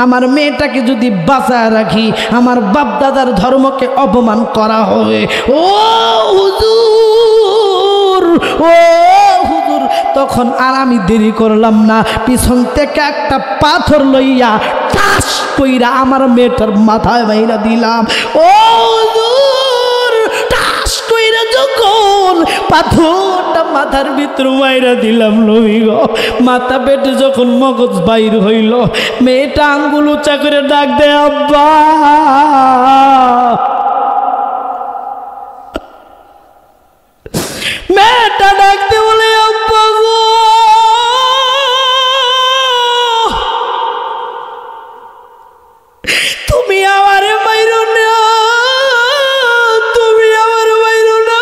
আমার মেয়েটাকে যদি বাঁচায় রাখি, আমার বাপ দাদার ধর্মকে অপমান করা হবে। ও হুজুর, ও হুজুর, তখন আর আমি দেরি করলাম না, পিছন থেকে একটা পাথর লইয়া টাস কইরা আমার মেয়েটার মাথায় বাইরা দিলাম। ও হুজুর, টাস কইরা যখন পাথরটা মাথার ভিতর মাইরা দিলাম, নবী গো, মাথা পেটে যখন মগজ বাইর হইল, মেয়েটা আঙ্গুল উঁচা করে ডাক দেয়, আব্বা। মেয়েটা ডাকতে বলে, আব্বা গো, তুমি আমারে মাইরো না, তুমি আমারে মাইরো না।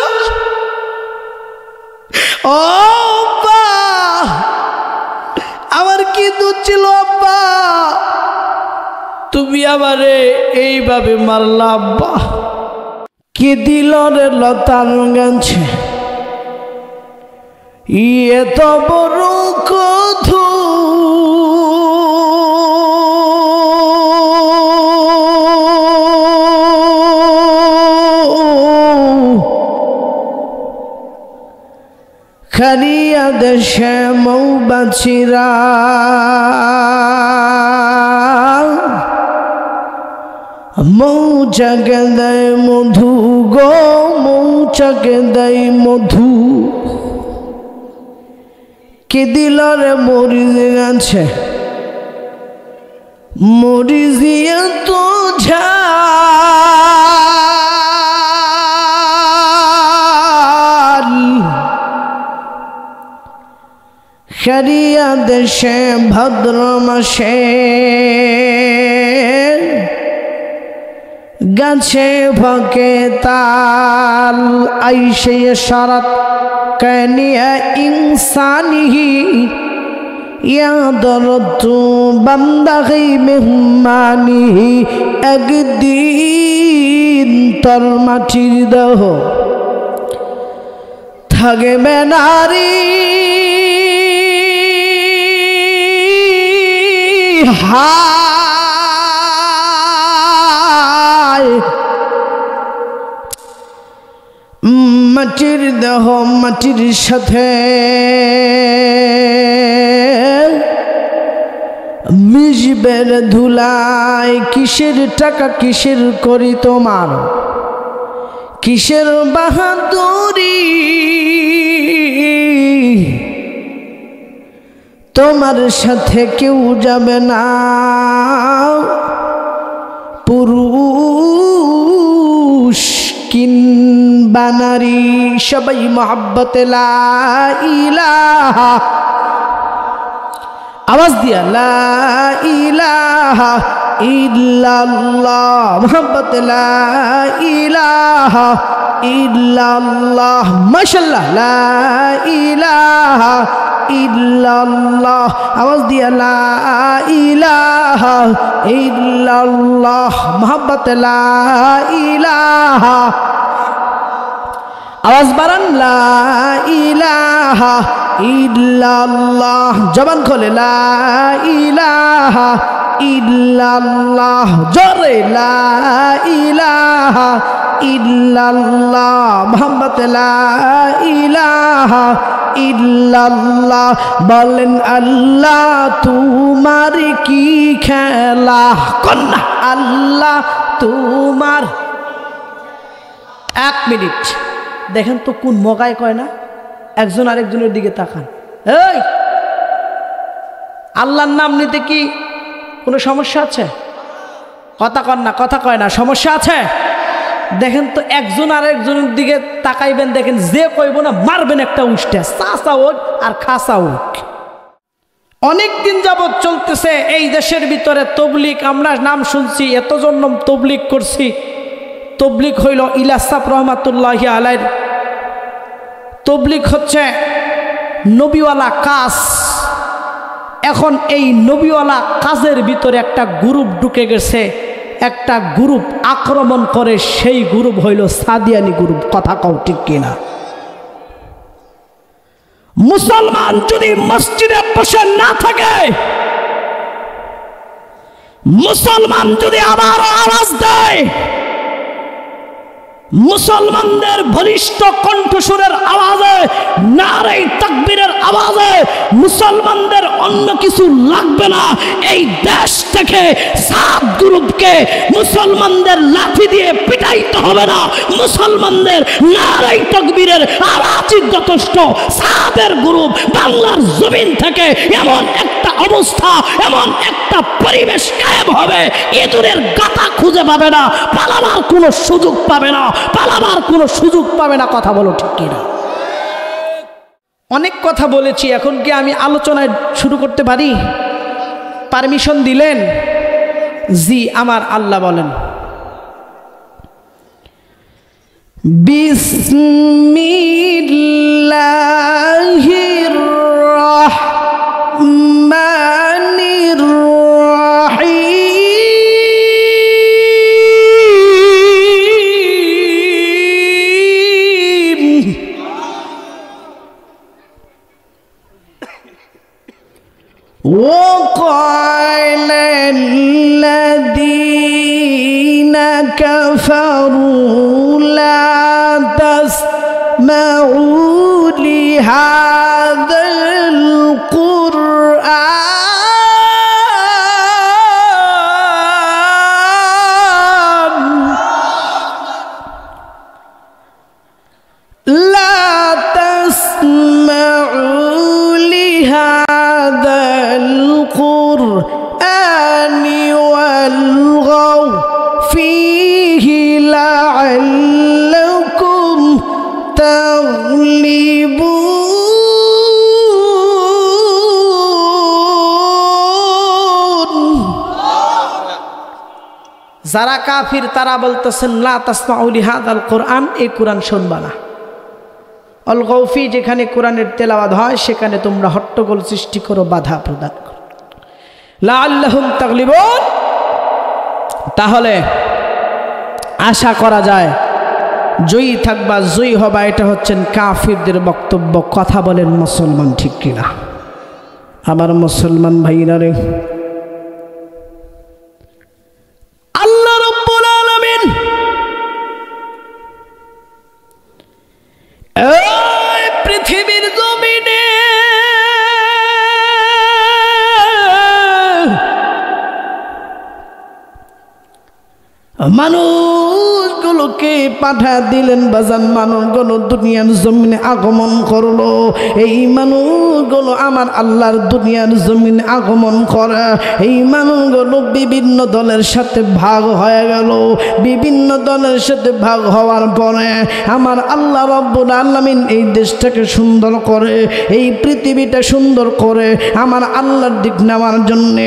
ও আব্বা, আমার কি দোষ ছিল আব্বা, তুমি আমারে এইভাবে মারলা আব্বা। কি দিল রে লতার গাছে এত বড় কথু, খালিয়া দেশে মৌবাছিরা মৌচাকে দেয় মধু গো, মৌচাকে দেয় মধু। কে দিল রে মরিচ গাছে, মরিচ তো ঝাল, খারিয়া দেশে ভাদ্র মাসে গাছে ফাঁকে তাল, আইসে শরত কানিয়া ইনসানিহি ইয়াদরতু বান্দাহি মেহমানিহি। একদিন তোর মাটির দেহ থাকবে নারী, হায় মাটির দেহ মাটির সাথে মিশবের ধুলাই। কিসের টাকা কিসের করি তোমার, কিসের বাহাদুরি, তোমার সাথে কেউ যাবে না পুরুষ কিংবা নারী। সবাই মহব্বতে লা ইলাহা, আওয়াজ দিয়া লা ইলাহা ইল্লাল্লাহ, মহব্বতে লা ইলাহা ইল্লাল্লাহ, মাশাআল্লাহ লা ইলাহা ইল্লাল্লাহ, আওয়াজ দিয়া লা ইলাহা ইল্লাল্লাহ, মহব্বতে লা ইলাহা, আওয়াজ বাড়ান লা ইলাহা ইল্লাল্লাহ, জবান খোলে লা ইলাহা ইল্লাল্লাহ, জোরে লা ইলাহা ইল্লাল্লাহ, মুহাম্মদ লা ইলাহা ইল্লাল্লাহ। বলেন আল্লাহ তোমার কি খেলা, কন্যা আল্লাহ তোমার। এক মিনিট দেখেন তো কোন মগায় কয় না, একজন আরেকজনের দিকে তাকান। এই আল্লাহর নাম নিতে কি কোনো সমস্যা আছে? কথা কন না, কথা কয় না, সমস্যা আছে? দেখেন তো একজন আরেকজনের দিকে তাকাইবেন, দেখেন যে কইব না মারবেন একটা উষ্টা, চাচা হোক আর খাসা হোক। অনেকদিন যাবৎ চলতেছে এই দেশের ভিতরে তবলিগ, আমরা নাম শুনছি, এতজন তবলিগ করছি। তবলিগ হইল ইলাসাব রহমাতুল্লাহি আলাইহির তবলিগ হচ্ছে নবীওয়ালা কাজ। এখন এই নবীওয়ালা কাজের ভিতরে একটা গ্রুপ ঢুকে গেছে, একটা গ্রুপ আক্রমণ করে, সেই গ্রুপ হইল সাদিয়ানি গ্রুপ। কথা কও ঠিক কিনা? মুসলমান যদি মসজিদে বসে না থাকে, মুসলমান যদি আবার আওয়াজ দেয়, মুসলমানদের বলিষ্ঠ কণ্ঠস্বরের আওয়াজে, নারে তাকবীরের আওয়াজে মুসলমানদের অন্য কিছু লাগবে না। এই দেশ থেকে সাত গ্রুপকে মুসলমানদের লাঠি দিয়ে পিটাইতে হবে না। মুসলমানদের নারে তাকবীরের আওয়াজই যথেষ্ট। সাতের গ্রুপ বাংলার জমিন থেকে এমন একটা অবস্থা, এমন একটা পরিবেশ কায়েম হবে, ইঁদুরের গাতা খুঁজে পাবে না, পালাবার কোনো সুযোগ পাবে না, পালাবার কোনো সুযোগ পাবে না। কথা বলো ঠিক কিনা? অনেক কথা বলেছি, এখন কি আমি আলোচনায় শুরু করতে পারি? পারমিশন দিলেন? জি, আমার আল্লাহ বলেন, বিসমিল্লাহির রাহমানির وقال الذين كفروا لا تسمعوا لهذا القرآن لا تسمعوا لهذا القرآن والغوا فيه لعلكم تغلبون। যারা কাফির তারা বলতেছেন লা তাসমাউ লিহাযাল কোরআন, এই কোরআন শুনবা না। অল গৌফি, যেখানে কোরআনের তেলাওয়াত হয় সেখানে তোমরা হট্টগোল সৃষ্টি করো, বাধা প্রদান করো। লাআল্লাহুম তাগলিবুন, তাহলে আশা করা যায় জয়ী থাকবা, জয়ী হবা। এটা হচ্ছেন কাফিরদের বক্তব্য। কথা বলেন মুসলমান ঠিক কিনা? আমার মুসলমান ভাইরা রে, আল্লাহ রাব্বুল আলামিন পৃথিবীর জমিনে মানুষগুলোকে পাঠা দিলেন বাজান। মানুষগুলো দুনিয়ার জমিনে আগমন করলো। এই মানুষগুলো আমার আল্লাহর দুনিয়ার জমিনে আগমন করে। এই মানুষগুলো বিভিন্ন দলের সাথে ভাগ হয়ে গেল। বিভিন্ন দলের সাথে ভাগ হওয়ার পরে আমার আল্লাহ রাব্বুল আলামিন এই দেশটাকে সুন্দর করে, এই পৃথিবীটা সুন্দর করে আমার আল্লাহর দিক নেওয়ার জন্যে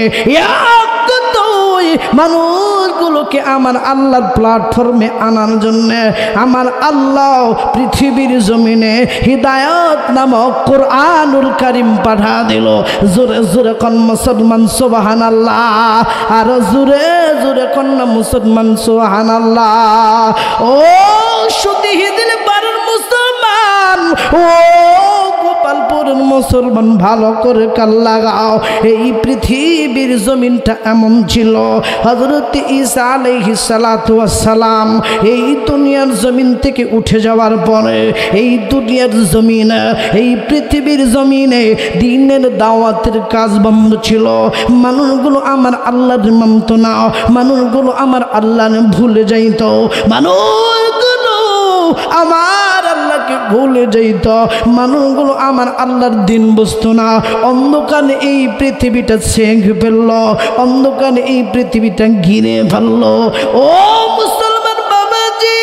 মানুষগুলোকে আমার আল্লাহর প্ল্যাটফর্মে আনার জন্য আমার আল্লাহ পৃথিবীর জমিনে হিদায়াত নামক কোরআনুল কারীম পাঠা দিল। জোরে জোরে কোন মুসলমান সুবহানাল্লাহ, আর জোরে জোরে কোন মুসলমান সুবহানাল্লাহ। ও সুদিহিদিল বাড়ির মুসলমান, ও গোপালপুরের মুসলমান, ভালো করে কান লাগাও। এই পৃথিবীর জমিনটা এমন ছিল, হযরত ঈসা আলাইহিস সালাতু ওয়াস সালাম এই দুনিয়ার জমিন থেকে উঠে যাওয়ার পরে এই দুনিয়ার জমিনে, এই পৃথিবীর জমিনে দ্বীনের দাওয়াতের কাজ বন্ধ ছিল। মানুষগুলো আমার আল্লাহর মানত না, মানুষগুলো আমার আল্লাহর ভুলে যাইত, মানুষগুলো আমার আল্লাহকে ভুলে যাইত, মানুষগুলো আমার আল্লাহর দিন বুঝতো না। অন্ধকারে এই পৃথিবীটা ছেঁকে ফেলল, অন্ধকারে এই পৃথিবীটা ঘিরে ফেলল। ও মুসলমান বাবাজি,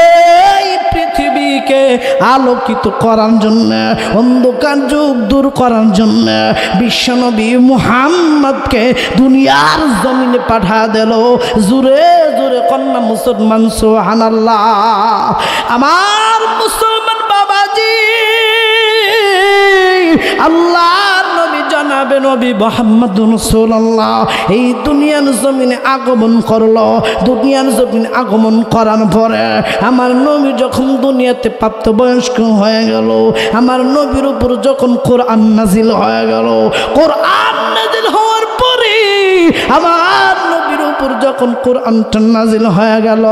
এই পৃথিবীকে আলোকিত করার জন্য, অন্ধকার যুগ দূর করার জন্য বিশ্বনবী মুহাম্মদকে দুনিয়ার জমিনে পাঠা দিল। জোরে জোরে কন্যা মুসলমান সুবহানাল্লাহ। আমার মুসলমান বাবাজি, আল্লাহ নবী জনাবে নবী মুহাম্মদুর রাসূলুল্লাহ এই দুনিয়ার জমিনে আগমন করলো। দুনিয়ার জমিনে আগমন করার পরে আমার নবী যখন দুনিয়াতে প্রাপ্তবয়স্ক হয়ে গেল, আমার নবীর উপর যখন কোরআন নাজিল হয়ে গেল, কোরআন নাজিল হওয়ার পরে আমার নবীর উপর যখন কোরআনটা নাজিল হয়ে গেল,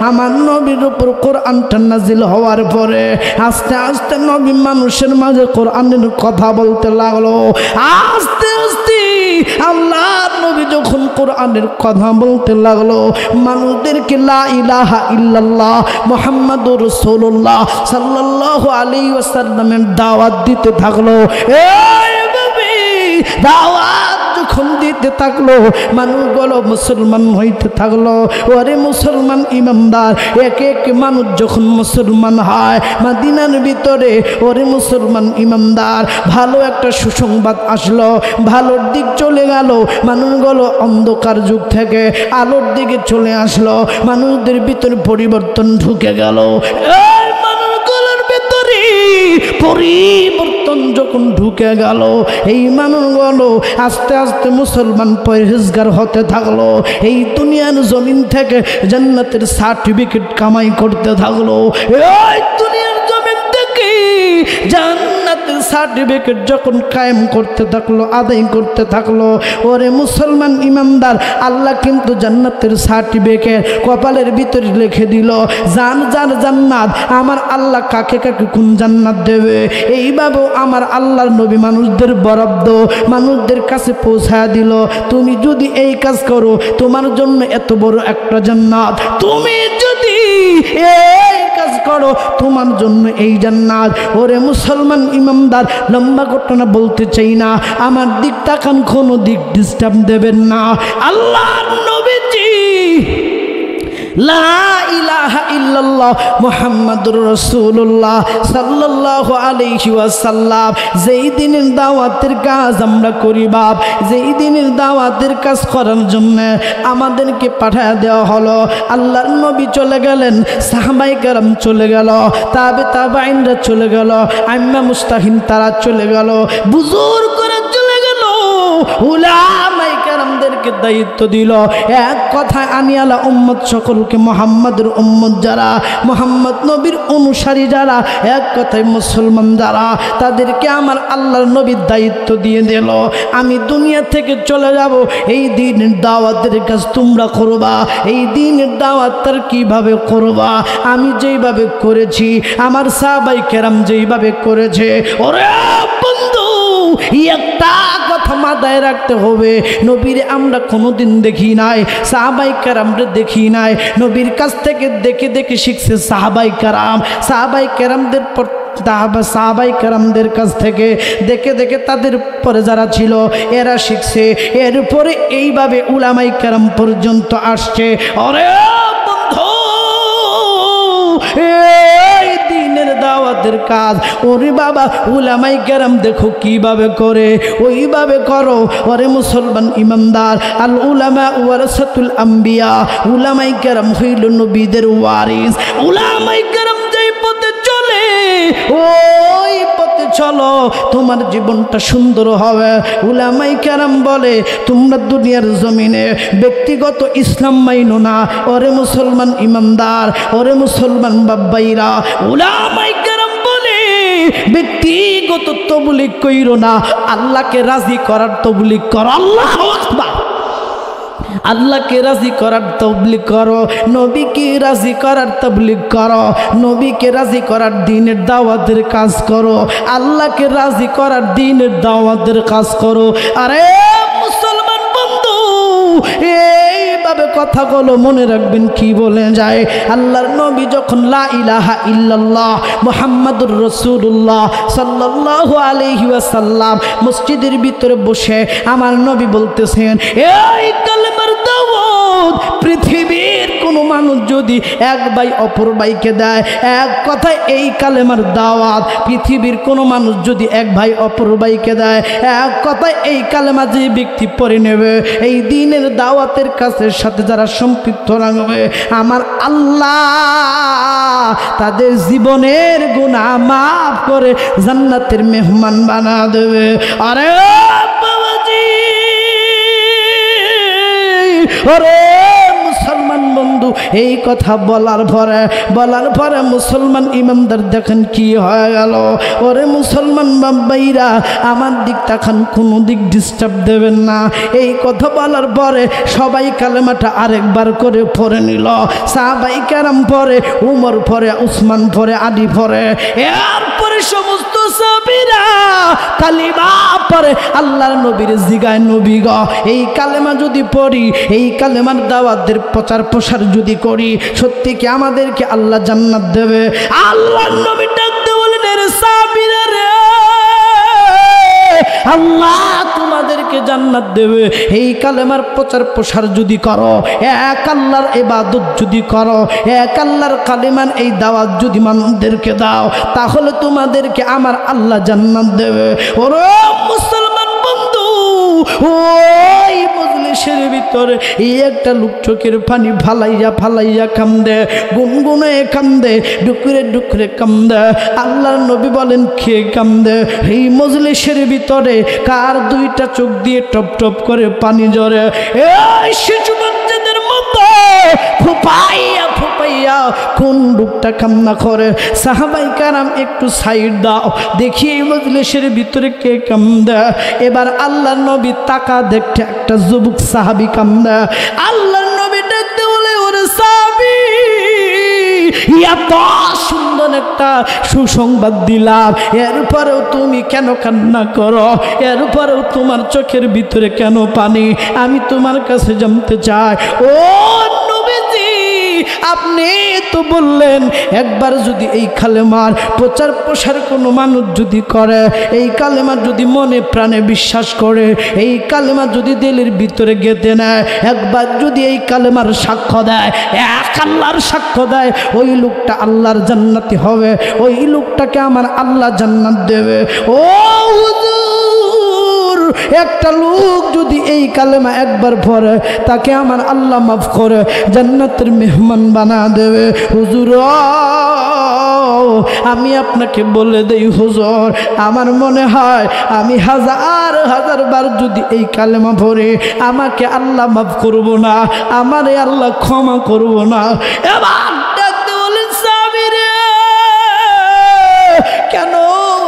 আমার নবীর উপর কোরআনটা নাজিল হওয়ার পরে আস্তে আস্তে নবী মানুষের মাঝে কোরআনের কথা বলতে লাগলো। আস্তে আস্তে আল্লাহর নবী যখন কোরআনের কথা বলতে লাগলো, মানুষদেরকে লা ইলাহা ইল্লাল্লাহ মুহাম্মাদুর রাসূলুল্লাহ সাল্লাল্লাহু আলাইহি ওয়াসাল্লামের দাওয়াত দিতে থাকলো। এই নবী দাওয়াত যখন দিতে থাকলো, মানুষগুলো মুসলমান হইতে থাকলো। ওরে মুসলমান ইমানদার, এক এক মানুষ যখন মুসলমান হয় মদিনার ভিতরে, ওরে মুসলমান ইমানদার, ভালো একটা সুসংবাদ আসলো, ভালোর দিক চলে গেল। মানুষগুলো অন্ধকার যুগ থেকে আলোর দিকে চলে আসলো, মানুষদের ভিতরে পরিবর্তন ঢুকে গেল। এই মানুষগুলোর ভিতরে পরিবর্তন যখন ঢুকে গেল, এই মানুষগুলো আস্তে আস্তে মুসলমান পরহেজগার হতে থাকলো। এই দুনিয়ার জমিন থেকে জান্নাতের সার্টিফিকেট কামাই করতে থাকলো। এই দুনিয়ার জমিন থেকে জান্নাতের সার্টিফিকেট যখন কায়েম করতে থাকলো, আদায় করতে থাকলো, ওরে মুসলমান ইমানদার, আল্লাহ কিন্তু জান্নাতের সার্টিফিকেট কপালের ভিতরে লিখে দিল। যার যার জান্নাত, আমার আল্লাহ কাকে কাকে কোন জান্নাত দেবে, এইভাবেও আমার আল্লাহর নবী মানুষদের বরাদ্দ মানুষদের কাছে পৌঁছায় দিল। তুমি যদি এই কাজ করো, তোমার জন্য এত বড় একটা জান্নাত। তুমি যদি এই কাজ করো, তোমার জন্য এই জান্নাত। ওরে মুসলমান ইমানদার, লম্বা ঘটনা বলতে চাই না, আমার দিক তাকান, কোনো দিক ডিস্টার্ব দেবেন না। আল্লাহর নবীজি লা ইলাহা ইল্লাল্লাহ মুহাম্মাদুর রাসূলুল্লাহ সাল্লাল্লাহু আলাইহি ওয়াসাল্লাম যেই দিনের দাওয়াতের কাজ আমরা করি বাপ, যেই দিনের দাওয়াতের কাজ করার জন্য আমাদেরকে পাঠিয়ে দেওয়া হলো, আল্লাহর নবী চলে গেলেন, সাহাবায়ে কেরাম চলে গেল, তাবেঈনরা চলে গেল, আইম্মা মুস্তাহিন তারা চলে গেল, বুজুর্গরা চলে গেল, উলামায়ে কেরামদেরকে দায়িত্ব দিল। এক কথায় আনিয়ালা উম্মত সকলকে, মুহাম্মাদের উম্মত যারা, মুহাম্মদ নবীর অনুসারী যারা, এক কথায় মুসলমান যারা, তাদেরকে আমার আল্লাহর নবীর দায়িত্ব দিয়ে দিল। আমি দুনিয়া থেকে চলে যাব, এই দিনের দাওয়াতের কাজ তোমরা করবা। এই দিনের দাওয়াত তার কিভাবে করবা? আমি যেইভাবে করেছি, আমার সাহাবায়ে কেরাম যেইভাবে করেছে। ওরে বন্ধু, একটা কথা মাথায় রাখতে হবে, নবীর আমরা কোনোদিন দেখি নাই, সাহাবায়ে কেরামরে দেখি নাই। নবীর কাছ থেকে দেখে দেখে শিখছে সাহাবায়ে কেরাম। সাহাবায়ে কেরামদের সাহাবায়ে কেরামদের কাছ থেকে দেখে দেখে তাদের পরে যারা ছিল এরা শিখছে, এরপরে এইভাবে উলামায়ে কেরাম পর্যন্ত আসছে। আরে বন্ধু, এই দিনের দাওয়াতের কাজ, ওরে বাবা উলামায়ে কেরাম দেখো কিভাবে করে, ওইভাবে করো। ওরে মুসলমান ইমানদার, আল উলামা ওয়ারাসাতুল আম্বিয়া, উলামায়ে কেরাম হইল নবীদের ওয়ারিস। উলামায়ে কেরাম যেই পথে চলে, ওই পথে চলো, তোমার জীবনটা সুন্দর হবে। উলামায়ে কেরাম বলে, তোমরা দুনিয়ার জমিনে ব্যক্তিগত ইসলাম মাইনো না। ওরে মুসলমান ইমানদার, ওরে মুসলমান বাবাইরা, উলামায়ে কেরাম বলে ব্যক্তিগত তবলিগ কইরো না, আল্লাহকে রাজি করার তবলিগ করো। আল্লাহু আকবার। আল্লাহকে রাজি করার তবলিগ করো, নবীকে রাজি করার তবলিগ করো, নবীকে রাজি করার দ্বীনের দাওয়াতের কাজ করো, আল্লাহকে রাজি করার দ্বীনের দাওয়াতের কাজ করো। আরে মুসলমান বন্ধু, এইভাবে কথাগুলো মনে রাখবেন, কি বলে যায়। আল্লাহর নবী যখন লা ইলাহা ইল্লাল্লাহ মুহাম্মাদুর রাসূলুল্লাহ সাল্লাল্লাহু আলাইহি ওয়াসাল্লাম মসজিদের ভিতরে বসে আমার নবী বলতেছেন, এই কালেমার দাওয়াত পৃথিবীর কোনো মানুষ যদি এক ভাই অপর ভাইকে দেয়, এক কথায় এই কালেমার দাওয়াত পৃথিবীর কোনো মানুষ যদি এক ভাই অপর ভাইকে দেয়, এক কথায় এই কালেমা যে ব্যক্তি পড়ে নেবে, এই দ্বীনের দাওয়াতের কাজের সাথে যারা সম্পৃক্ত রাখবে, আমার আল্লাহ তাদের জীবনের গুনাহ মাফ করে জান্নাতের মেহমান বানা দেবে। আরে বাবাজি, আরে মুসলমান বন্ধু, বন্ধু এই কথা বলার পরে মুসলমান ইমানদার দেখেন কি হয়ে গেল। ওরে মুসলমান বাবাইরা, আমার দিক তাকান, কোনো দিক ডিস্টার্ব দেবেন না। এই কথা বলার পরে সবাই কালেমাটা আরেকবার করে পড়ে নিল। সাহাবায়ে কেরাম পড়ে, উমর পড়ে, উসমান পড়ে, আলী পড়ে, এরপরে সমস্ত সাহাবীরা কালিমা পড়ে। আল্লাহর নবীর জিগায়, নবী গো এই কালেমা যদি পড়ি, এই কালেমার দাওয়াতের প্রচার প্রসার যদি করি, সত্যি কি আমাদেরকে আল্লাহ জান্নাত দেবে? আল্লাহর নবী ডাকতে বলেন, রে সাহাবীরা রে, আল্লাহ তোমাদেরকে জান্নাত দেবে এই কালেমার প্রচার প্রসার যদি করো, এক আল্লাহর ইবাদত যদি করো, এক আল্লাহর কালেমান এই দাওয়াত যদি মানুষদেরকে দাও, তাহলে তোমাদেরকে আমার আল্লাহ জান্নাত দেবে। ওরে মুসলমান বন্ধু, ওই মজলিসের ভিতরে এই একটা লোক চোখের পানি ফালাইয়া কান্দে, গুনগুনে কান্দে, ডুকরে ডুকরে কান্দে। আল্লাহর নবী বলেন, কে কান্দে? এই মজলিসের ভিতরে কার দুইটা চোখ দিয়ে টপ টপ করে পানি ঝরে? এই শিশু বাচ্চাদের মতো ফুপাইয়া কোন লোকটা কান্না করে? সাহাবায়ে কেরাম একটু সাইড দাও দেখি এই মজলিসের ভিতরে কে কান্দে। এবার আল্লাহর নবী তাকা দেখতে একটা যুবক সাহাবী কান্দে। আল্লাহর নবী ডাকতে বলে, ওরে সাহাবী, এত সুন্দর একটা সুসংবাদ দিলাম, এরপরেও তুমি কেন কান্না করো? এরপরেও তোমার চোখের ভিতরে কেন পানি? আমি তোমার কাছে জানতে চাই। ও নবীজি, আপনি তো বললেন একবার যদি এই কালেমার প্রচার প্রসার কোনো মানুষ যদি করে, এই কালেমা যদি মনে প্রাণে বিশ্বাস করে, এই কালেমা যদি দিলের ভিতরে গেঁথে নেয়, একবার যদি এই কালেমার সাক্ষ্য দেয়, এক আল্লাহর সাক্ষ্য দেয়, ওই লোকটা আল্লাহর জান্নাতি হবে, ওই লোকটাকে আমার আল্লাহ জান্নাত দেবে। ও হুজুর, একটা লোক যদি এই কালেমা একবার পড়ে, তাকে আমার আল্লাহ মাফ করে জান্নাতের মেহমান বানা দেবে। হুজুর, আমি আপনাকে বলে দেই হুজুর, আমার মনে হয় আমি হাজার হাজার বার যদি এই কালেমা পড়ি, আমাকে আল্লাহ মাফ করবো না, আমারে আল্লাহ ক্ষমা করবো না। এবার ডাকতে বলেন, সাহাবীরা, কেন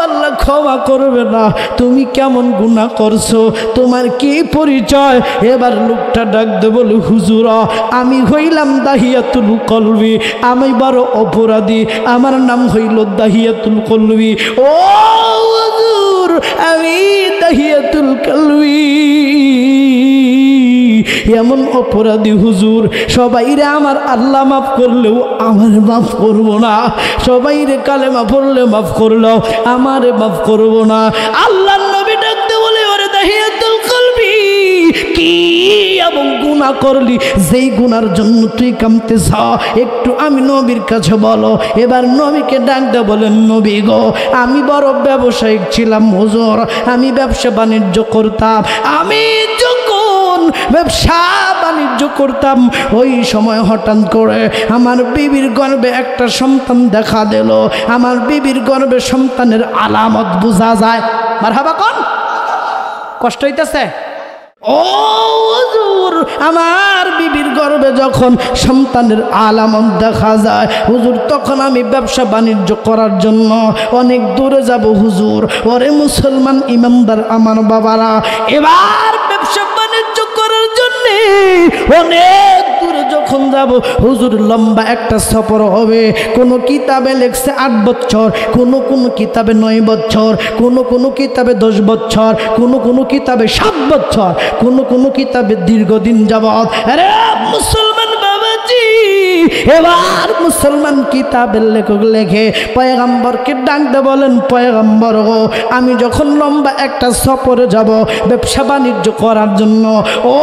আল্লাহ ক্ষমা করবে না? তুমি কেমন গুনাহ করছো? তোমার কি পরিচয়? এবার লোকটা ডাকতে বলে, হুজুর, আমি হইলাম দাহিয়াতুল কলবি, আমি বড় অপরাধী, আমার নাম হইল দাহিয়াতুল কলবি। ও হুজুর, আমি দাহিয়াতুল কলবি, এমন অপরাধী হুজুর, সবাইরে আমার আল্লাহ মাফ করলেও আমার মাফ করবো না, সবাইরে কালেমা পড়লে মাফ করলেও আমারে মাফ করবো না। আল্লাহর নবী ডাকতে বলে, ওরে দাহিয়াতুল কলবি, কি এবং গুনাহ করলি যেই গুনার জন্য তুই কামতেছ, একটু আমি নবীর কাছে বলো। এবার নবীকে ডাকতে বলেন, নবী গো, আমি বড় ব্যবসায়িক ছিলাম হুজুর, আমি ব্যবসা বাণিজ্য করতাম। আমি যখন ব্যবসা বাণিজ্য করতাম, ওই সময় হঠাৎ করে আমার বিবির গর্ভে একটা সন্তান দেখা দিল। আমার বিবির গর্ভে সন্তানের আলামত বোঝা যায়। মারহাবা কোন? কষ্ট হইতেছে? ও হুজুর, আমার বিবির গর্ভে যখন সন্তানের আলামত দেখা যায় হুজুর, তখন আমি ব্যবসা বাণিজ্য করার জন্য অনেক দূরে যাব হুজুর। ওরে মুসলমান ইমানদার আমার বাবারা, এবার ব্যবসা বাণিজ্য করার জন্য অনেক দূরে যখন যাব হুজুর, লম্বা একটা সফর হবে। কোনো কিতাবে লেখছে 8 বছর, কোনো কিতাবে 9 বছর, কোনো কিতাবে 10 বছর, কোনো কিতাবে 7 বছর, কোনো কিতাবে দীর্ঘদিন যাবত। আরে মুসলমান বাবাজি, এবার মুসলমান কিতাবের লেখক লেখে পয়গম্বরকে ডাকতে বলেন, পয়গম্বর গো, আমি যখন লম্বা একটা সফরে যাব ব্যবসা বাণিজ্য করার জন্য, ও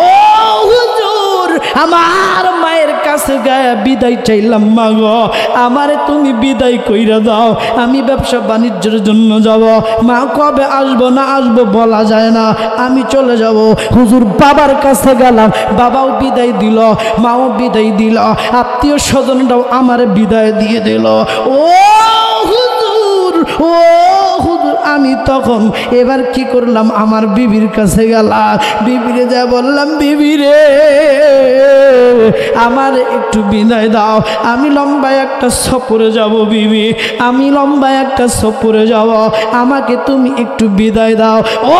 হুজুর, আমার মায়ের কাছে গায়ে বিদায় চাইলাম, মা গো, আমারে তুমি বিদায় কইরা দাও, আমি ব্যবসা বাণিজ্যের জন্য যাব। মা কবে আসবো না আসবো বলা যায় না, আমি চলে যাব। হুজুর, বাবার কাছে গেলাম, বাবাও বিদায় দিল, মাও বিদায় দিল, আত্মীয় স্বজনরাও আমার বিদায় দিয়ে দিল। ও হুজুর, ও হুজুর, আমি তখন এবার কি করলাম, আমার বিবির কাছে গেলাম, বিবিরে যা বললাম, বিবিরে আমার একটু বিদায় দাও, আমি লম্বা একটা সফরে যাব বিবি, আমি লম্বা একটা সফরে যাব, আমাকে তুমি একটু বিদায় দাও। ও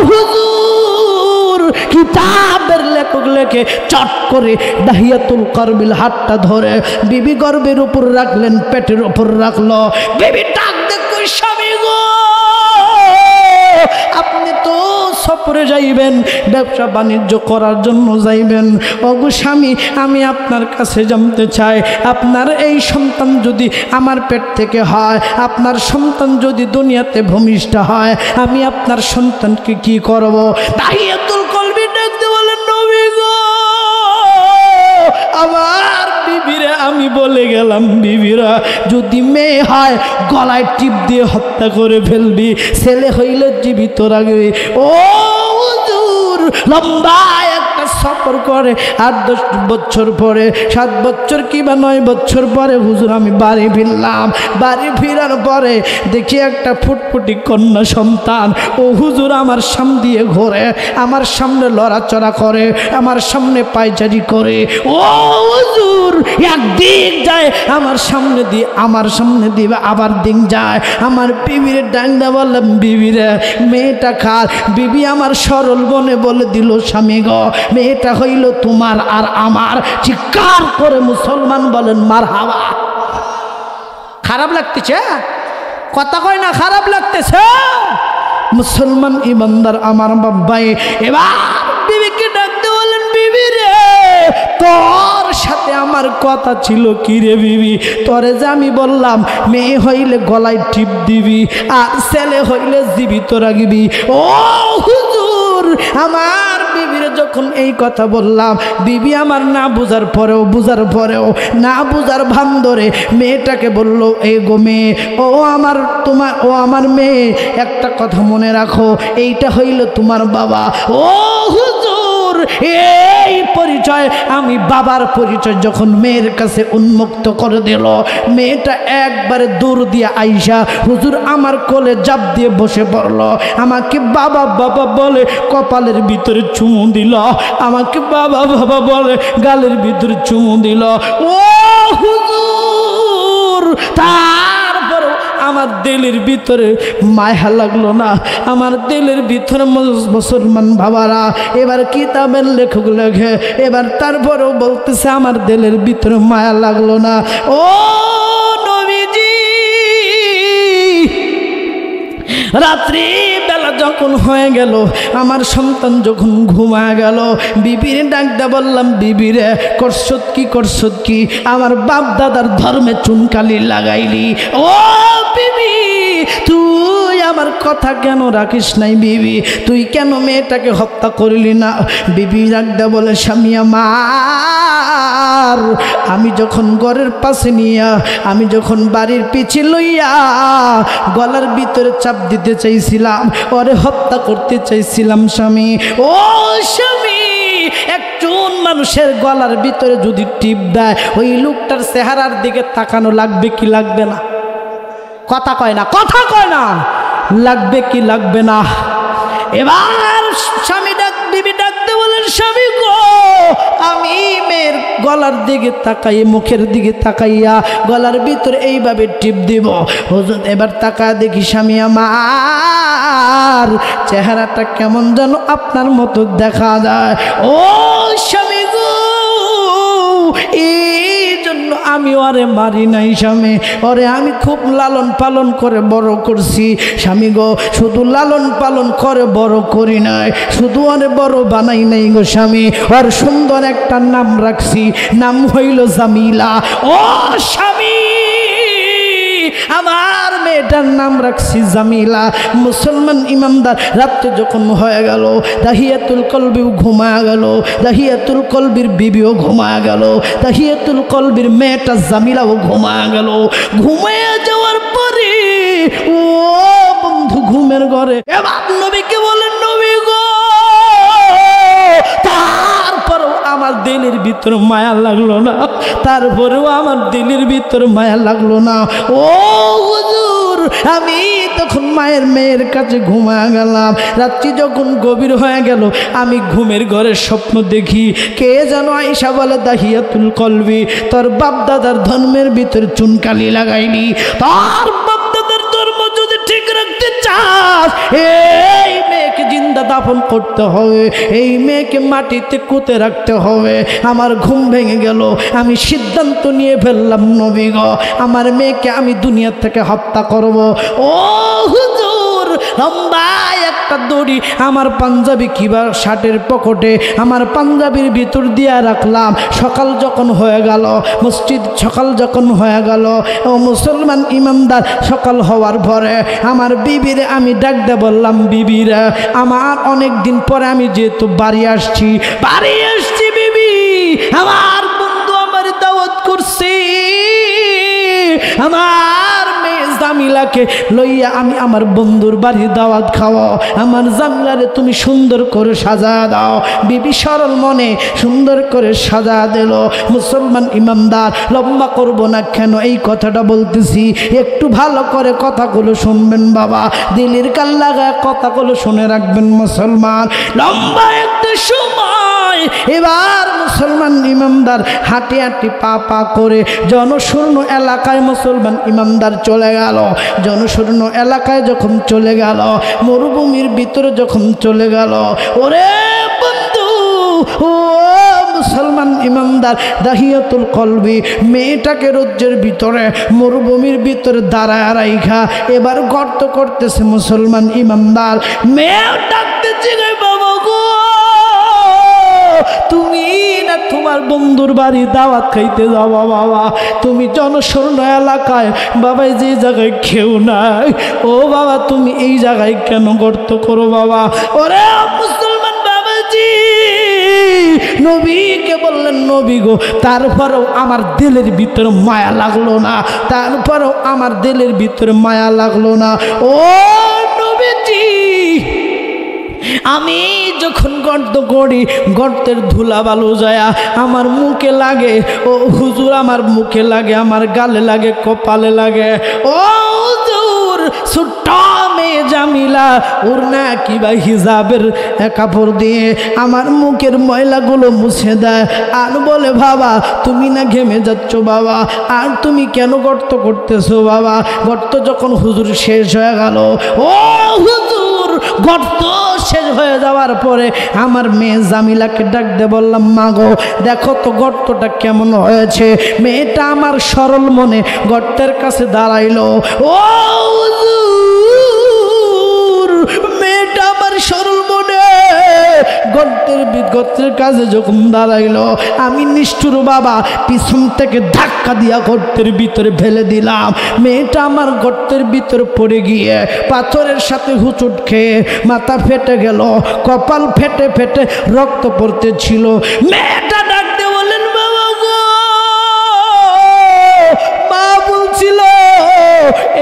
হুজুর, কিতাবের লেখক লেখে চট করে দাহিয়াতুল কারবিল হাতটা ধরে বিবি গর্বের উপর রাখলেন, পেটের উপর রাখলো। বিবি ডাক দেখো, স্বামী গো, আপনি তো সফরে যাইবেন, ব্যবসা বাণিজ্য করার জন্য যাইবেন। ওগো স্বামী, আমি আপনার কাছে জানতে চাই, আপনার এই সন্তান যদি আমার পেট থেকে হয়, আপনার সন্তান যদি দুনিয়াতে ভূমিষ্ঠ হয়, আমি আপনার সন্তানকে কি করব? দাহিয়াতুল কলবি ডাকতে বলেন, নবী গো, আমার বিবিরা আমি বলে গেলাম, বিবিরা যদি মেয়ে হয় গলায় টিপ দিয়ে হত্যা করে ফেলবি, ছেলে হইলে জীবিত রাখবি। ও হুজুর, লম্বা একটা সফর করে 8-10 বছর পরে, 7 বছর কিংবা 9 বছর পরে হুজুর আমি বাড়ি ফিরলাম। বাড়ি ফিরার পরে দেখি একটা ফুটফুটি কন্যা সন্তান, ও হুজুর আমার সামনে দিয়ে ঘোরে, আমার সামনে লড়াচড়া করে, আমার সামনে পায়চারি করে। ও হুজুর, একদিক যায় আমার সামনে দিয়ে, আমার সামনে দিবে, আবার দিন যায়। আমার বিবিরে ডাঙ্গা বললাম, বিবিরে মেয়েটা কার? বিবি আমার সরল বনে বলে দিল, স্বামী গো, মেয়েটা হইল তোমার আর আমার। চিৎকার করে মুসলমান বলেন মারহাবা। খারাপ লাগতেছে? কথা কয় না, খারাপ লাগতেছে? মুসলমান ইমানদার আমার বাবাই এবার বিবিকে ডাকতে বলেন, বিবি রে, তোর সাথে আমার কথা ছিল কি রে বিবি? তোরে যে আমি বললাম মেয়ে হইলে গলায় টিপ দিবি আর ছেলে হইলে জীবিত রাখবি। ও হুজুর, আমার বিবিরে যখন এই কথা বললাম, বিবি আমার না বুঝার পরেও না বুঝার ভান ধরে মেয়েটাকে বলল, এই গো মেয়ে, ও আমার মেয়ে, একটা কথা মনে রাখো, এইটা হইল তোমার বাবা। ও হুজুর, এই পরিচয়, আমি বাবার পরিচয় যখন মেয়ের কাছে উন্মুক্ত করে দিল, মেয়েটা একবারে দূর দিয়ে আইসা হুজুর আমার কোলে জাপ দিয়ে বসে পড়ল, আমাকে বাবা বাবা বলে কপালের ভিতরে চুমু দিল, আমাকে বাবা বাবা বলে গালের ভিতরে চুমু দিল। ও হুজুর, তারপরে আমার দিলের ভিতরে মায়া লাগলো না, আমার দিলের ভিতরে মুসলমান বাবারা এবার কিতাবের লেখক লেখে, এবার তারপরেও বলতেছে আমার দিলের ভিতরে মায়া লাগলো না। ও নবীজি, রাত্রি বেলা যখন হয়ে গেল, আমার সন্তান যখন ঘুমায় গেল, বিবিরে ডাকতে বললাম, বিবিরে করছত কি আমার বাপ দাদার ধর্মে চুনকালি লাগাইলি? ও বিবি, তুই আমার কথা কেন রাখিস নাই? বিবি, তুই কেন মেয়েটাকে হত্যা করলি না? বিবি ডাকতে বলে, স্বামী আমার, আমি যখন ঘরের পাশে নিয়া, আমি যখন বাড়ির পিছে লইয়া গলার ভিতরে চাপ দিতে চাইছিলাম, ওরে হত্যা করতে চাইছিলাম স্বামী। ও স্বামী, একজন মানুষের গলার ভিতরে যদি টিপ দেয়, ওই লোকটার চেহারার দিকে তাকানো লাগবে কি লাগবে না? কথা কয় না, কথা কয় না, লাগবে কি লাগবে না? এবার স্বামী বিবি ডাকতে বলেন, স্বামী গো, আমি মেয়ের গলার দিকে তাকাই, মুখের দিকে তাকাইয়া গলার ভিতরে এইভাবে টিপ দিব। হুজুর এবার তাকা দেখি স্বামী আমার চেহারাটা কেমন যেন আপনার মতো দেখা যায়। ও স্বামী গো, এই জন্য আমি ওরে মারি নাই স্বামী, ওরে আমি খুব লালন পালন করে বড় করছি স্বামী গো। শুধু লালন পালন করে বড় করি নাই, শুধু ওরে বড় বানাই নাই গো স্বামী, ওর সুন্দর একটা নাম রাখছি, নাম হইল জামিলা। ও স্বামী, আমার মেয়েটার নাম রাখছি জামিলা। মুসলমান ইমানদার রাত্রে যখন হয়ে গেল, দাহিয়াতুল কলবিও ঘুমায়া গেল, দাহিয়াতুল কলবির বিবিও ঘুমায়া গেল, দাহিয়াতুল কলবির মেয়েটা জামিলাও ঘুমায়া গেল। ঘুমায়া যাওয়ার পরে ও বন্ধু ঘুমের ঘরে এবার নবীকে বলেন, নবী গো, তারপরেও আমার দিলের ভিতর মায়া লাগলো না, তারপরেও আমার দিলের ভিতর মায়া লাগলো না। ও হুজুর, আমি তখন মেয়ের কাছে ঘুমায় গেলাম। রাত্রি যখন গভীর হয়ে গেল আমি ঘুমের ঘরে স্বপ্ন দেখি কে যেন আয়েশা বলে দাহিয়াতুল কলবি, তোর বাপ দাদার ধর্মের ভিতরে চুনকালি লাগাইনি, তোর বাপ দাদার ধর্ম যদি ঠিক রাখতে চাস এই মেয়েকে জিন্দা দাফন করতে হবে, এই মেয়েকে মাটিতে পুঁতে রাখতে হবে। আমার ঘুম ভেঙে গেল, আমি সিদ্ধান্ত নিয়ে ফেললাম নবী গো আমার মেয়েকে আমি দুনিয়া থেকে হত্যা করব। ও হুজুর, লম্বা একটা দড়ি আমার পাঞ্জাবি কিবা শার্টের পকেটে আমার পাঞ্জাবির ভিতর দিয়া রাখলাম। সকাল যখন হয়ে গেল সকাল যখন হয়ে গেল ও মুসলমান ইমানদার, সকাল হওয়ার পরে আমার বিবিরে আমি ডাকতে বললাম, বিবিরা আমার অনেক দিন পরে আমি যেহেতু বাড়ি আসছি বিবি, আমার বন্ধু আমার দাওয়াত করছি, আমার মেয়ে জামিলাকে লইয়া আমি আমার বন্ধুর বাড়ি দাওয়াত খাওয়াও, আমার জামিলারে তুমি সুন্দর করে সাজা দাও। বিবি সরল মনে সুন্দর করে সাজা দিল। মুসলমান ইমানদার, লম্বা করব না কেন এই কথাটা বলতেছি, একটু ভালো করে কথাগুলো শুনবেন বাবা, দিলের কান লাগায় কথাগুলো শুনে রাখবেন মুসলমান। লম্বা একটা সময় এবার মুসলমান ইমানদার হাঁটি হাঁটি পা পা করে জনশূন্য এলাকায় মুসলমান ইমানদার চলে গেল। জনশূন্য এলাকায় যখন চলে গেল, মরুভূমির ভিতরে যখন চলে গেল, ওরে বন্ধু ও মুসলমান ইমানদার দাহিয়াতুল কলবি মেয়েটাকে রজ্জের ভিতরে মরুভূমির ভিতরে দাঁড়ায় রাইখা এবার গর্ত করতেছে। মুসলমান ইমানদার মেয়ে ডাকতেছে, বাবা গো তুমি না তোমার বন্ধুর বাড়ি দাওয়াত খাইতে যাওয়া বাবা, তুমি জনশূন্য এলাকায় বাবা যে জায়গায় কেউ নাই, ও বাবা তুমি এই জায়গায় কেন গর্ত করো বাবা? ওরে মুসলমান বাবাজি নবীকে বললেন, নবী গো তারপরেও আমার দিলের ভিতরে মায়া লাগলো না, তারপরেও আমার দিলের ভিতরে মায়া লাগলো না। ও নবীজি আমি যখন গর্ত করি গর্তের ধুলা বালু যায়া আমার মুখে লাগে, ও হুজুর আমার মুখে লাগে, আমার গালে লাগে, কপালে লাগে। ও হুজুর ছোট্ট মেয়ে জামিলা ওর না কিবা হিজাবের কাপড় দিয়ে আমার মুখের ময়লাগুলো মুছে দেয় আর বলে, বাবা তুমি না ঘেমে যাচ্ছ বাবা, আর তুমি কেন গর্ত করতেছো বাবা? গর্ত যখন হুজুর শেষ হয়ে গেল, ও হুজুর গর্ত শেষ হয়ে যাওয়ার পরে আমার মেয়ে জামিলাকে ডাক দিয়ে বললাম, মা গো দেখো তো গর্তটা কেমন হয়েছে। মেয়েটা আমার সরল মনে গর্তের কাছে দাঁড়াইলো। ও মেয়েটা আমার সরল মনে গর্তের কাছে যখন দাঁড়াইলো, আমি নিষ্ঠুর বাবা পিছন থেকে ধাক্কা দিয়া গর্তের ভিতরে ফেলে দিলাম। মেয়েটা আমার গর্তের ভিতরে পড়ে গিয়ে পাথরের সাথে হুচুট খেয়ে মাথা ফেটে গেল, কপাল ফেটে ফেটে রক্ত পড়তে ছিল। মেয়েটা ডাকতে বললেন, বাবা গো মা বলছিল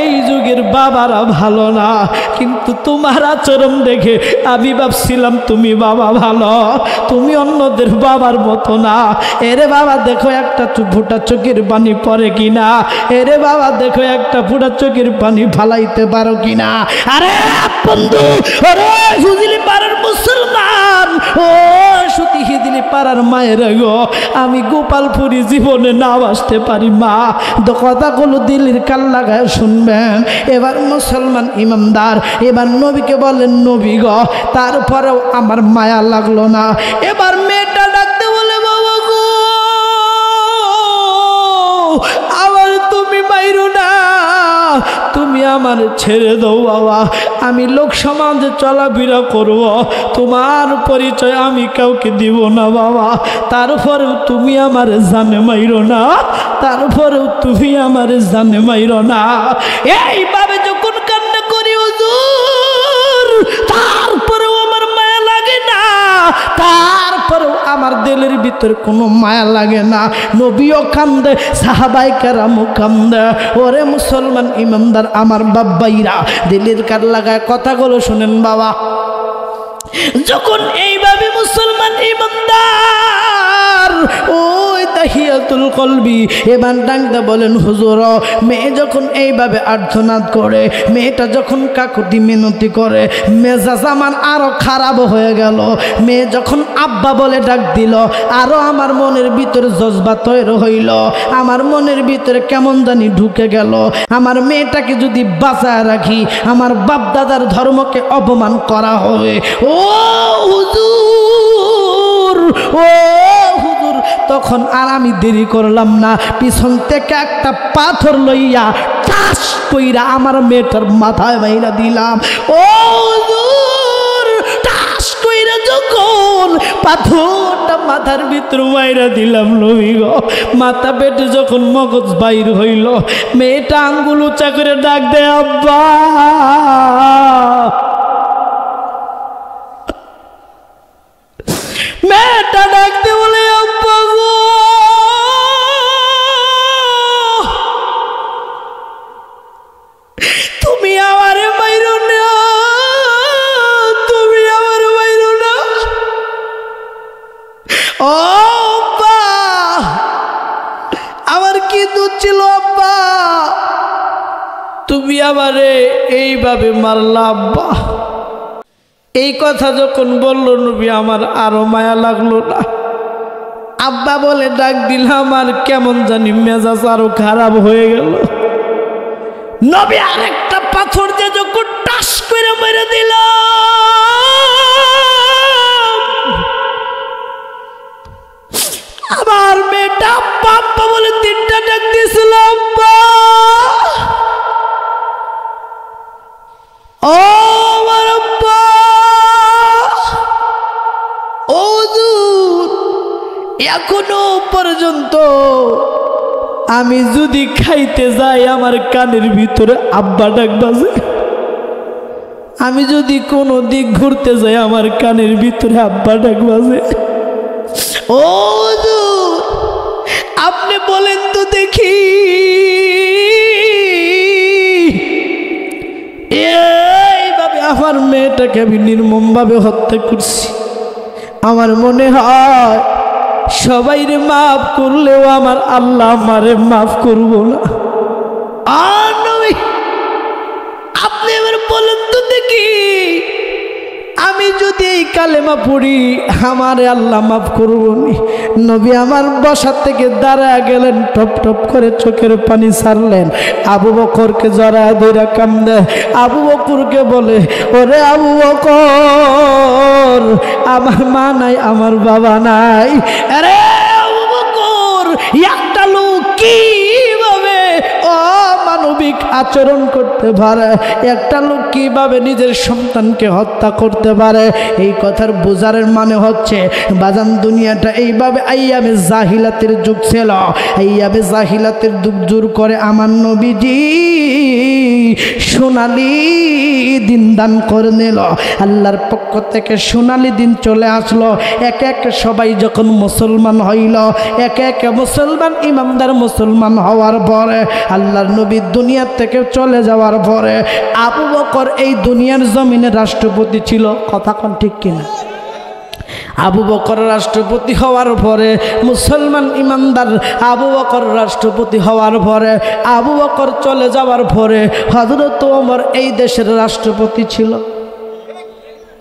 এই যুগের বাবারা ভালো না, কিন্তু তোমার আচরণ দেখে আমি ভাবছিলাম তুমি বাবা ভালো, তুমি অন্যদের বাবার মতো না। এরে বাবা দেখো একটা ফুটা চোখের পানি পড়ে কিনা, এরে বাবা দেখো একটা ফুটা চোখের পানি ফালাইতে পারো কিনা। আরে বন্ধু, ওরে হুজুলি পাড়ার মুসলমান, ও সুতি হিদিলি পাড়ার মায়ের গো, আমি গোপালপুরি জীবনে না আসতে পারি মা, কথাগুলো দিল্লির কাল লাগায় শুনবেন। এবার মুসলমান ইমানদার এবার নবীকে বলেন, নবী গো তারপরেও আমার মায়া লাগলো না। এবার মেয়েটা ডাকতে বলে, বাবা গো আবার তুমি মাইরো না, তুমি আমার ছেড়ে দাও বাবা, আমি লোক সমাজে চলাফেরা করব, তোমার পরিচয় আমি কাউকে দিব না বাবা, তারপরেও তুমি আমার জানে মাইরো না, তারপরেও তুমি আমার জানে মাইরো না। এইভাবে যখন কান্না করি হুজুর তারপরেও আমার মায়া লাগে না, তারপরেও আমার দিলের ভিতরে কোনো মায়া লাগে না। নবীও কান্দে, সাহাবায়ে কেরামও কান্দে। ওরে মুসলমান ইমানদার আমার বাব্বাইরা দিলের কার লাগায় কথাগুলো শুনেন বাবা। যখন এইভাবে মুসলমান ইমানদার ওই তাহিয়াত হাদিসাতুল কলবি এবার ডাকতে বলেন হুজুর মেয়ে যখন এইভাবে আর্তনাদ করে, মেয়েটা যখন কাকুতি মিনতি করে, মেজাজ আমার আরো খারাপ হয়ে গেল। মেয়ে যখন আব্বা বলে ডাক দিল, আরো আমার মনের ভিতরে জজবা তৈরি হইল, আমার মনের ভিতরে কেমন জানি ঢুকে গেল। আমার মেয়েটাকে যদি বাঁচায় রাখি, আমার বাপ দাদার ধর্মকে অপমান করা হবে। ও হুজুর, ও হুজুর, তখন আর আমি দেরি করলাম না, পিছন থেকে একটা পাথর লইয়া টাস কইরা আমার মেয়েটার মাথায় মাইরা দিলাম। ও হুজুর, টাস কইরা যখন পাথরটা মাথার ভিতর মাইরা দিলাম, নবী গো, মাথা পেটে যখন মগজ বাইর হইল, মেয়েটা আঙ্গুল উঁচা করে ডাক দেয় আব্বা। মেয়েটা ডাকতে বলে আব্বা গো, তুমি আমারে মাইরো না, তুমি আমারে মাইরো না। ও আব্বা, আমার কি দোষ ছিল আব্বা, তুমি আমারে এইভাবে মারলা আব্বা। এই কথা যখন বলল নবী, আমার আরো মায়া লাগলো না। আব্বা বলে ডাক দিলাম, আর কেমন জানি মেজাজ আরো খারাপ হয়ে গেল। নবী আরেকটা পাথর দিয়ে যখন টাস করে মেরে দিল, আমার মেয়েটা আব্বা বলে তিনটা ডাক দিয়েছিল আব্বা। ও আমার আব্বা, ও দুধ, এখনো পর্যন্ত আমি যদি খাইতে যাই আমার কানের ভিতরে আব্বা ডাক বাজে, আমি যদি কোনো দিক ঘুরতে যাই আমার কানের ভিতরে আব্বা ডাক বাজে। ও দুধ, আপনি বলেন তো দেখি, এইভাবে আমার মেয়েটাকে আমি নির্মমভাবে হত্যা করছি। আমার মনে হয় সবাইরে মাফ করলেও আমার আল্লাহ আমারে মাফ করবো না। আর নবী, আপনি এবার বলেন তো দেখি, আমি যদি এই কালেমা পড়ি আমারে আল্লাহ মাফ করবো নি? নবী আমার বসার থেকে দাঁড়ায় গেলেন, টপ টপ করে চোখের পানি ছাড়লেন। আবু বকরকে জড়ায় ধরে কান্দে। আবু বকরকে বলে, ওরে আবু বকর, আমার মা নাই, আমার বাবা নাই। আরে আবু বকর, একটা লোক কিভাবে অমানবিক আচরণ করতে পারে, একটা লোক কিভাবে নিজের সন্তানকে হত্যা করতে পারে? এই কথার বোঝারের মানে হচ্ছে বাজান, দুনিয়াটা এইভাবে আইয়াবে জাহিলাতের যুগ ছিল। আইয়াবে জাহিলাতের যুগ জোর করে আমার নবীজি সোনালি দিন দান করে নিল। আল্লাহর পক্ষ থেকে সোনালি দিন চলে আসলো। একে একে সবাই যখন মুসলমান হইল, একে একে মুসলমান ইমানদার মুসলমান হওয়ার পরে, আল্লাহর নবী দুনিয়া থেকে চলে যাওয়ার পরে আবু বকর এই দুনিয়ার জমিনে রাষ্ট্রপতি ছিল। কথা কোন ঠিক কিনা? আবু বকর রাষ্ট্রপতি হওয়ার পরে, মুসলমান ইমানদার আবু বকর রাষ্ট্রপতি হওয়ার পরে, আবু বকর চলে যাওয়ার পরে হযরত ওমর এই দেশের রাষ্ট্রপতি ছিল।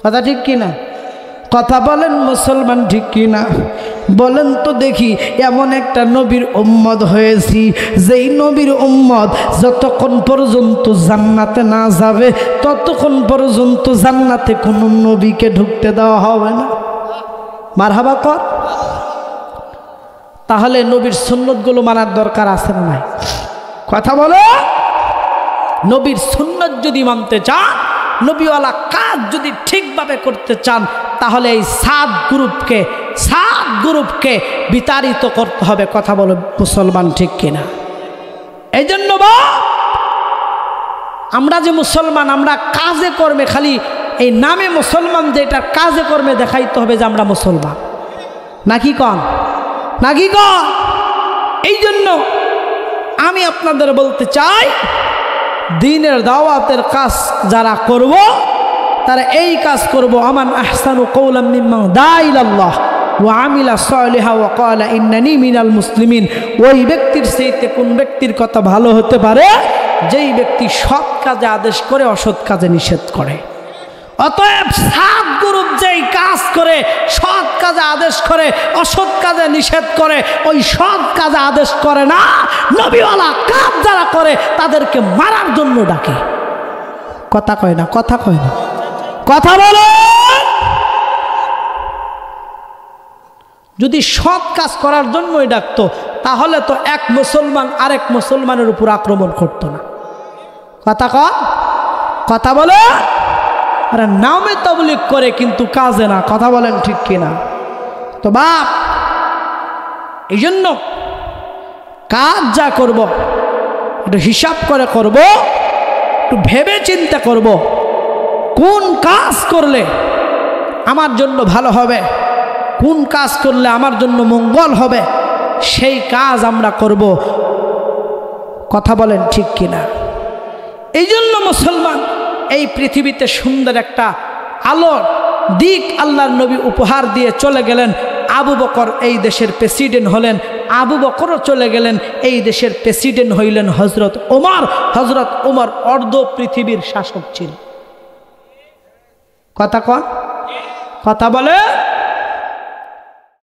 কথা ঠিক কিনা? কথা বলেন মুসলমান, ঠিক কিনা? বলেন তো দেখি, এমন একটা নবীর উম্মত হয়েছি যেই নবীর উম্মত যতক্ষণ পর্যন্ত জান্নাতে না যাবে ততক্ষণ পর্যন্ত জান্নাতে কোনো নবীকে ঢুকতে দেওয়া হবে না। মারহাবা কর। তাহলে নবীর সুন্নতগুলো মানার দরকার আছে না নাই? কথা বলো। নবীর সুন্নত যদি মানতে চান, নবীওয়ালা কাজ যদি ঠিকভাবে করতে চান, তাহলে এই সাত গ্রুপকে বিতাড়িত করতে হবে। কথা বলো মুসলমান, ঠিক কিনা? এই জন্য আমরা যে মুসলমান, আমরা কাজে কর্মে, খালি এই নামে মুসলমান, যেটা কাজে কর্মে দেখাইতে হবে যে আমরা মুসলমান, নাকি কন? নাকি কন? এই জন্য আমি আপনাদের বলতে চাই, দ্বীনের দাওয়াতের কাজ যারা করব তারা এই কাজ করব, আমান আহসানু কওলাম মিম্মান দা ইলাল্লাহ, ওয়া আমিলা সালিহা ওয়া ক্বালা ইন্নানি মিনাল মুসলিমিন। ওই ব্যক্তির চাইতে কোন ব্যক্তির কথা ভালো হতে পারে? যেই ব্যক্তি সৎ কাজে আদেশ করে অসৎ কাজে নিষেধ করে। অতএব 7 গ্রুপ যেই কাজ করে, সৎ কাজে আদেশ করে অসৎ কাজে নিষেধ করে, ওই সৎ কাজে আদেশ করে না, নবীওয়ালা কাজ যারা করে তাদেরকে মারার জন্য ডাকে। কথা কয় না, কথা কয় না, কথা বলো। যদি সৎ কাজ করার জন্যই ডাকতো তাহলে তো এক মুসলমান আরেক মুসলমানের উপর আক্রমণ করতো না। কথা কয়, কথা বলে। আরে নামে তাবলীগ করে কিন্তু কাজে না। কথা বলেন ঠিক কিনা? তো বাপ, এই জন্য কাজ যা করব একটু হিসাব করে করব, একটু ভেবে চিন্তা করব কোন কাজ করলে আমার জন্য ভালো হবে, কোন কাজ করলে আমার জন্য মঙ্গল হবে, সেই কাজ আমরা করব। কথা বলেন ঠিক কিনা? এই জন্য মুসলমান এই পৃথিবীতে সুন্দর একটা আলোর দিক আল্লাহর নবী উপহার দিয়ে চলে গেলেন। আবু বকর এই দেশের প্রেসিডেন্ট হলেন, আবু বকরও চলে গেলেন, এই দেশের প্রেসিডেন্ট হইলেন হযরত ওমর। হযরত ওমর অর্ধ পৃথিবীর শাসক ছিল। কথা কন, কথা বলে।